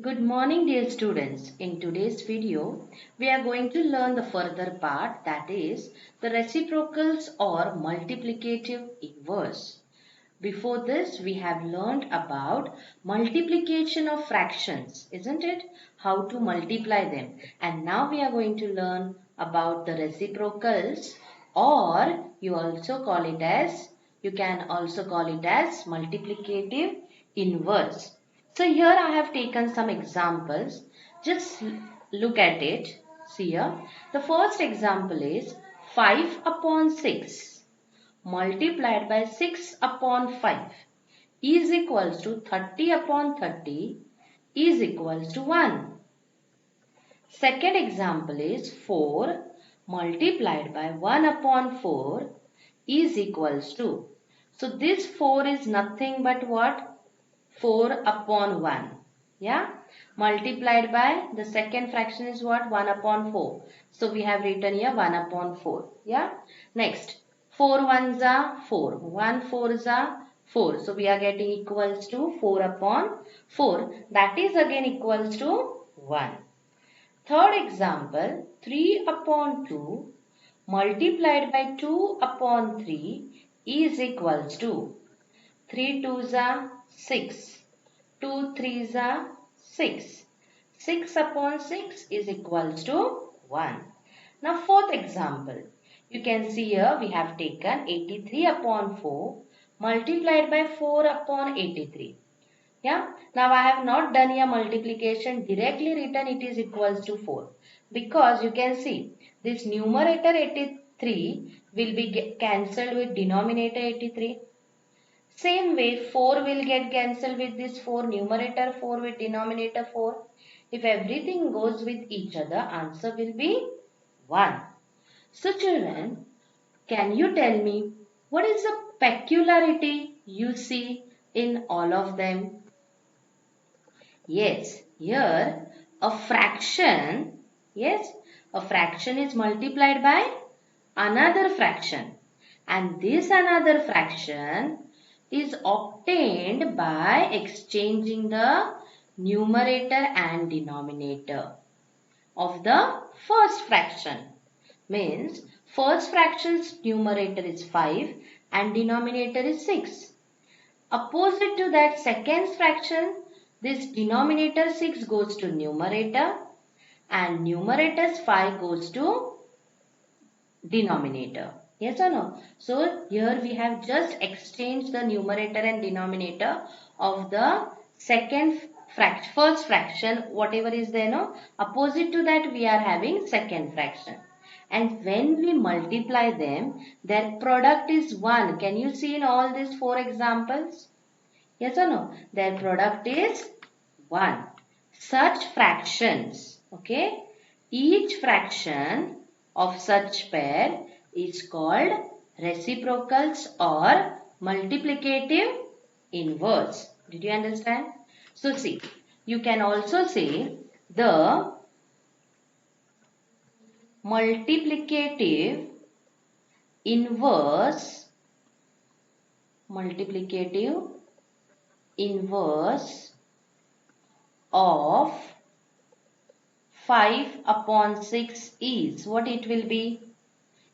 Good morning dear students. In today's video, we are going to learn the further part, that is the reciprocals or multiplicative inverse. Before this, we have learned about multiplication of fractions, isn't it? How to multiply them. And now we are going to learn about the reciprocals, or you can also call it as multiplicative inverse. So here I have taken some examples. Just look at it. See here. The first example is 5 upon 6 multiplied by 6 upon 5 is equals to 30 upon 30 is equals to 1. Second example is 4 multiplied by 1 upon 4 is equals to. So this 4 is nothing but what? 4 upon 1. Yeah. Multiplied by the second fraction is what? 1 upon 4. So we have written here 1 upon 4. Yeah. Next. 4 ones are 4. 1 4s are 4. So we are getting equals to 4 upon 4. That is again equals to 1. Third example. 3 upon 2 multiplied by 2 upon 3 is equals to 3 2s are 6. 2 3s are 6. 6 upon 6 is equals to 1. Now fourth example. You can see here we have taken 83 upon 4 multiplied by 4 upon 83. Yeah. Now I have not done here multiplication, directly written it is equals to 4. Because you can see this numerator 83 will be cancelled with denominator 83. Same way 4 will get cancelled with this 4, numerator 4 with denominator 4. If everything goes with each other, answer will be 1. So children, can you tell me what is the peculiarity you see in all of them? Yes, here a fraction, a fraction is multiplied by another fraction, and this another fraction is obtained by exchanging the numerator and denominator of the first fraction. Means first fraction's numerator is 5 and denominator is 6. Opposite to that second fraction, this denominator 6 goes to numerator and numerator's 5 goes to denominator. Yes or no? So here we have just exchanged the numerator and denominator of the first fraction, whatever is there, no? Opposite to that we are having second fraction. And when we multiply them, their product is 1. Can you see in all these 4 examples? Yes or no? Their product is 1. Such fractions, okay? Each fraction of such pair is called reciprocals or multiplicative inverse. Did you understand? So see, you can also say the multiplicative inverse of 5 upon 6 is what it will be?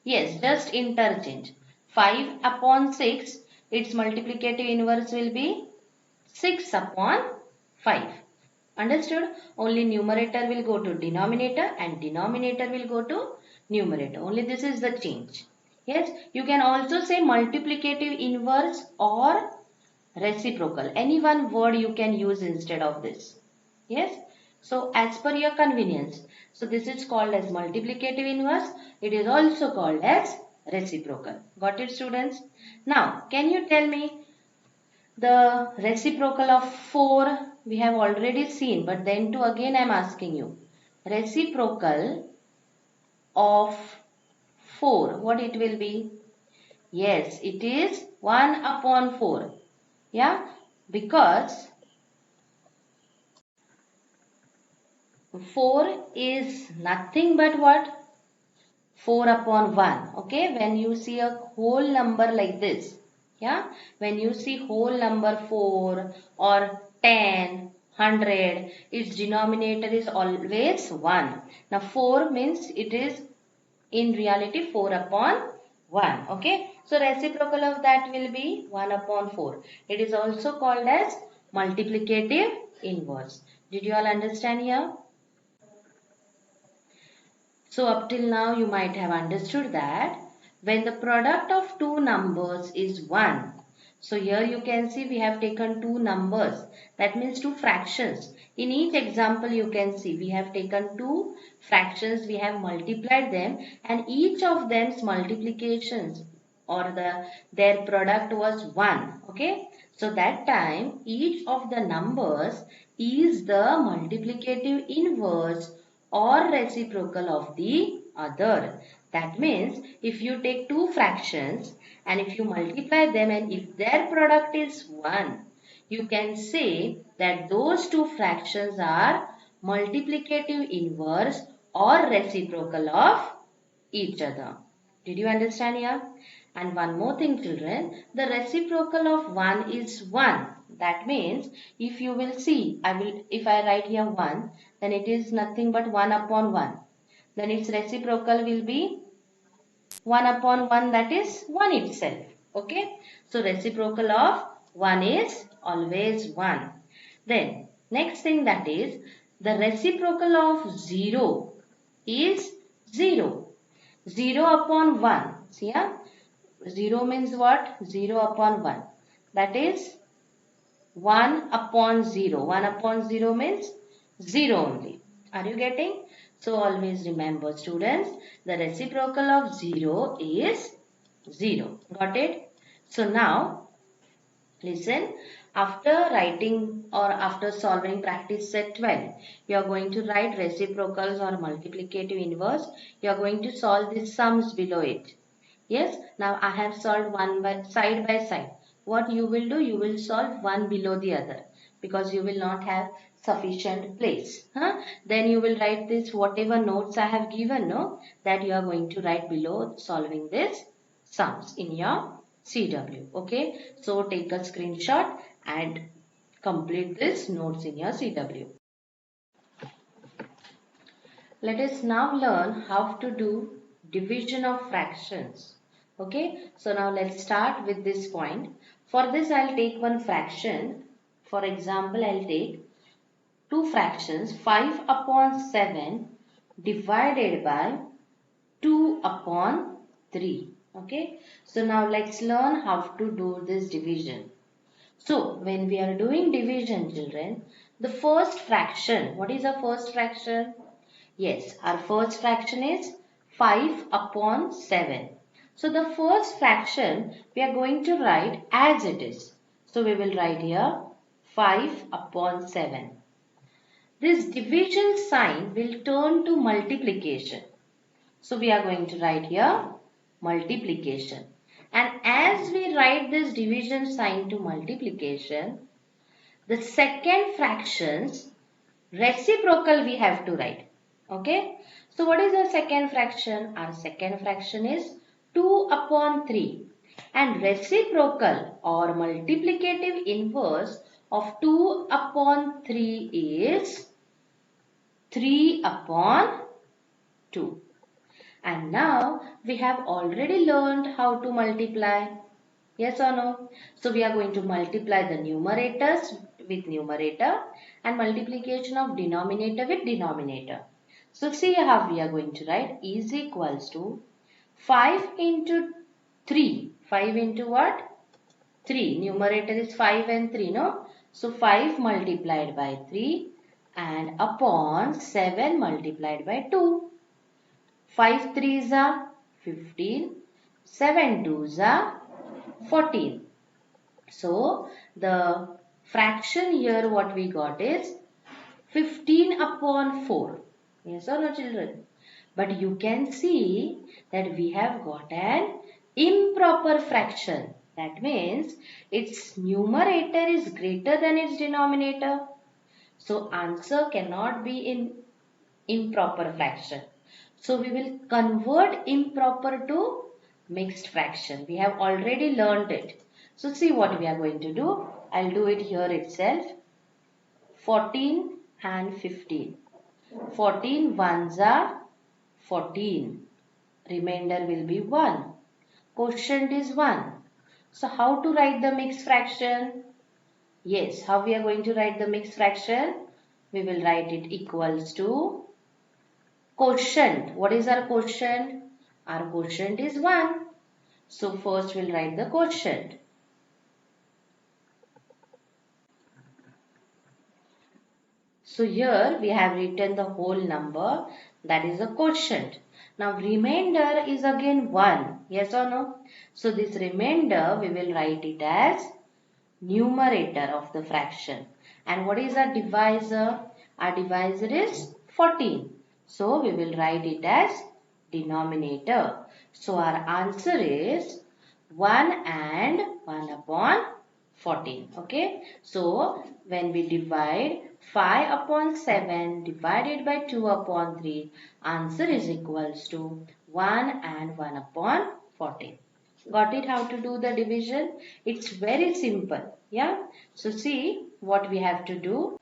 Yes, just interchange. 5 upon 6, its multiplicative inverse will be 6 upon 5. Understood? Only numerator will go to denominator and denominator will go to numerator. Only this is the change. Yes, you can also say multiplicative inverse or reciprocal. Any one word you can use instead of this. Yes. So as per your convenience. So this is called as multiplicative inverse. It is also called as reciprocal. Got it, students? Now, can you tell me the reciprocal of 4 we have already seen, but then to again I am asking you. Reciprocal of 4, what it will be? Yes, it is 1 upon 4. Yeah, because 4 is nothing but what? 4 upon 1. Okay, when you see a whole number like this, yeah, when you see whole number 4 or 10, 100, its denominator is always 1. Now 4 means it is in reality 4 upon 1. Okay. So reciprocal of that will be 1 upon 4. It is also called as multiplicative inverse. Did you all understand here? So up till now you might have understood that when the product of two numbers is 1. So here you can see we have taken two numbers. That means two fractions. In each example you can see we have taken two fractions. We have multiplied them and each of them's multiplications or their product was 1. Okay. So that time each of the numbers is the multiplicative inverse or reciprocal of the other. That means if you take two fractions and if you multiply them and if their product is 1, you can say that those two fractions are multiplicative inverse or reciprocal of each other. Did you understand here? And one more thing children, the reciprocal of 1 is 1. That means if you will see, if I write here 1, then it is nothing but 1 upon 1. Then its reciprocal will be 1 upon 1, that is 1 itself. Okay. So reciprocal of 1 is always 1. Then next thing, that is the reciprocal of 0 is 0. 0 upon 1. See here? 0 means what? 0 upon 1. That is 1 upon 0. 1 upon 0 means 0 only. Are you getting? So always remember students, the reciprocal of 0 is 0. Got it? So now listen, after writing or after solving practice set 12, you are going to write reciprocals or multiplicative inverse. You are going to solve the sums below it. Yes, now I have solved side by side. What you will do, you will solve one below the other because you will not have sufficient place. Then you will write this whatever notes I have given, no, that you are going to write below solving this sums in your CW. Okay, so take a screenshot and complete this notes in your CW. Let us now learn how to do division of fractions. Okay, so now let's start with this point. For this I'll take one fraction. For example, I'll take two fractions, 5 upon 7 divided by 2 upon 3. Okay, so now let's learn how to do this division. So when we are doing division children, the first fraction, what is the first fraction? Yes, our first fraction is 5 upon 7. So the first fraction we are going to write as it is. So we will write here 5 upon 7. This division sign will turn to multiplication. So we are going to write here multiplication. And as we write this division sign to multiplication, the second fraction's reciprocal we have to write. Okay. So what is the second fraction? Our second fraction is 2 upon 3. And reciprocal or multiplicative inverse of 2 upon 3 is 3 upon 2. And now we have already learned how to multiply. Yes or no? So we are going to multiply the numerators with numerator and multiplication of denominator with denominator. So see how we are going to write is equals to 5 into 3. 5 into what? 3. Numerator is 5 and 3, no? So 5 multiplied by 3 and upon 7 multiplied by 2. 5 3s are 15. 7 2s are 14. So the fraction here what we got is 15 upon 4. Yes or no children? But you can see that we have got an improper fraction. That means its numerator is greater than its denominator. So answer cannot be in improper fraction. So we will convert improper to mixed fraction. We have already learned it. So see what we are going to do. I'll do it here itself. 14 and 15. 14 ones are 14. Remainder will be 1. Quotient is 1. So how to write the mixed fraction? Yes, how we are going to write the mixed fraction? We will write it equals to quotient. What is our quotient? Our quotient is 1. So first we'll write the quotient. So here we have written the whole number, that is a quotient. Now remainder is again 1. Yes or no? So this remainder we will write it as numerator of the fraction. And what is our divisor? Our divisor is 14. So we will write it as denominator. So our answer is 1 and 1 upon 14. Okay. So when we divide 5 upon 7 divided by 2 upon 3, answer is equals to 1 and 1 upon 14. Got it how to do the division? It's very simple. Yeah. So see what we have to do.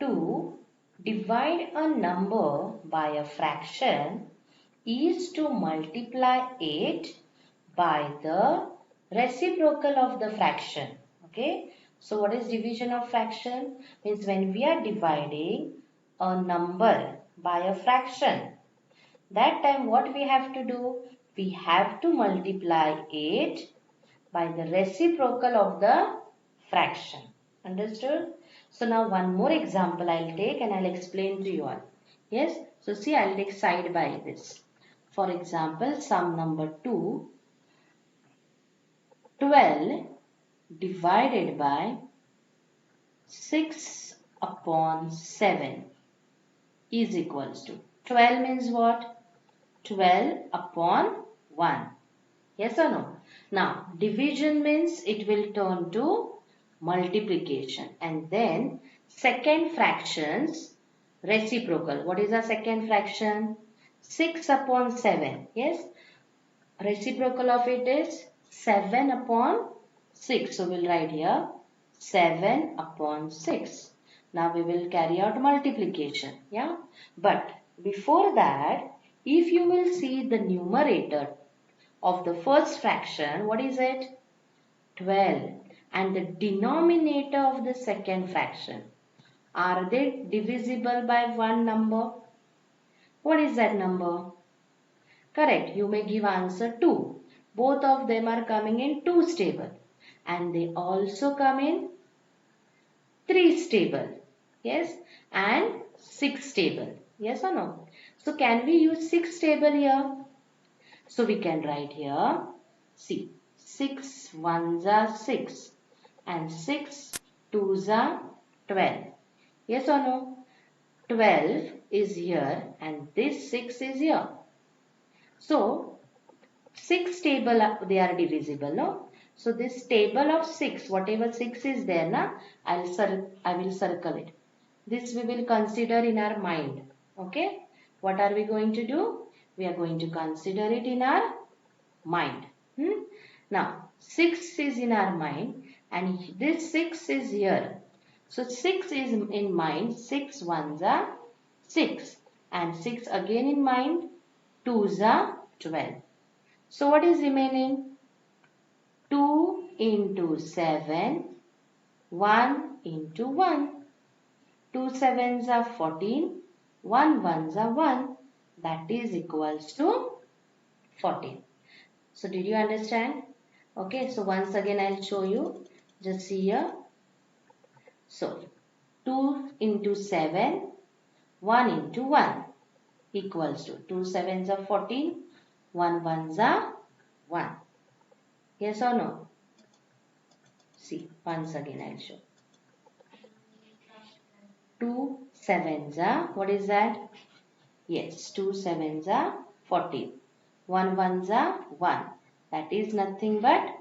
To divide a number by a fraction is to multiply it by the reciprocal of the fraction. Okay. So what is division of fraction? Means when we are dividing a number by a fraction, that time what we have to do? We have to multiply it by the reciprocal of the fraction. Understood? So now one more example I'll take and I'll explain to you all. Yes? So see, I'll take side by this. For example, sum number 2, 12 divided by 6 upon 7 is equals to 12 means what? 12 upon 1. Yes or no? Now, division means it will turn to multiplication. And then, second fractions, reciprocal. What is a second fraction? 6 upon 7. Yes? Reciprocal of it is 7 upon 6. So, we'll write here 7 upon 6. Now, we will carry out multiplication. Yeah? But, before that, if you will see the numerator of the first fraction, what is it? 12. And the denominator of the second fraction, are they divisible by one number? What is that number? Correct. You may give answer 2. Both of them are coming in 2's table. And they also come in 3's table. Yes. And 6's table. Yes or no? So can we use 6's table here? So we can write here, see, 6 ones are 6 and 6 twos are 12. Yes or no? 12 is here and this 6 is here. So, 6 table, they are divisible, no? So, this table of 6, whatever 6 is there, na, I will circle it. This we will consider in our mind. Okay? What are we going to do? We are going to consider it in our mind. Now, 6 is in our mind and this 6 is here. So, 6 is in mind. 6 ones are 6 and 6 again in mind. 2's are 12. So, what is remaining? 2 into 7, 1 into 1. 2 7's are 14, 1 1's are 1. That is equals to 14. So did you understand? Okay, so once again I'll show you. Just see here. So 2 into 7, 1 into 1 equals to 2 7's are 14, 1 1's are 1. Yes or no? See, once again I'll show. 2 7's are, what is that? Yes, 2 7's are 14. 1 1's are 1. That is nothing but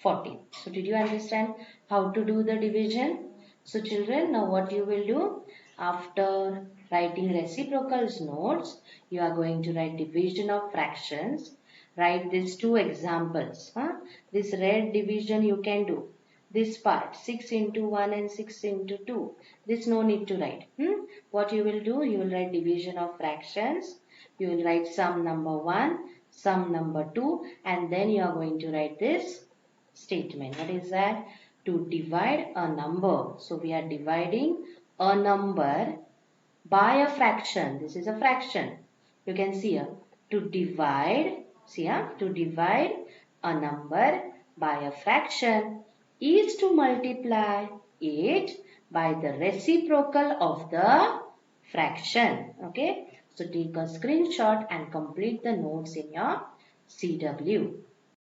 14. So, did you understand how to do the division? So, children, now what you will do? After writing reciprocals notes, you are going to write division of fractions. Write these two examples. This red division you can do. this part 6 into 1 and 6 into 2. This no need to write. What you will do? You will write division of fractions. You will write sum number 1, sum number 2, and then you are going to write this statement. What is that? To divide a number. So we are dividing a number by a fraction. This is a fraction. You can see here. To divide, see here, to divide a number by a fraction is to multiply it by the reciprocal of the fraction. Okay. So take a screenshot and complete the notes in your CW.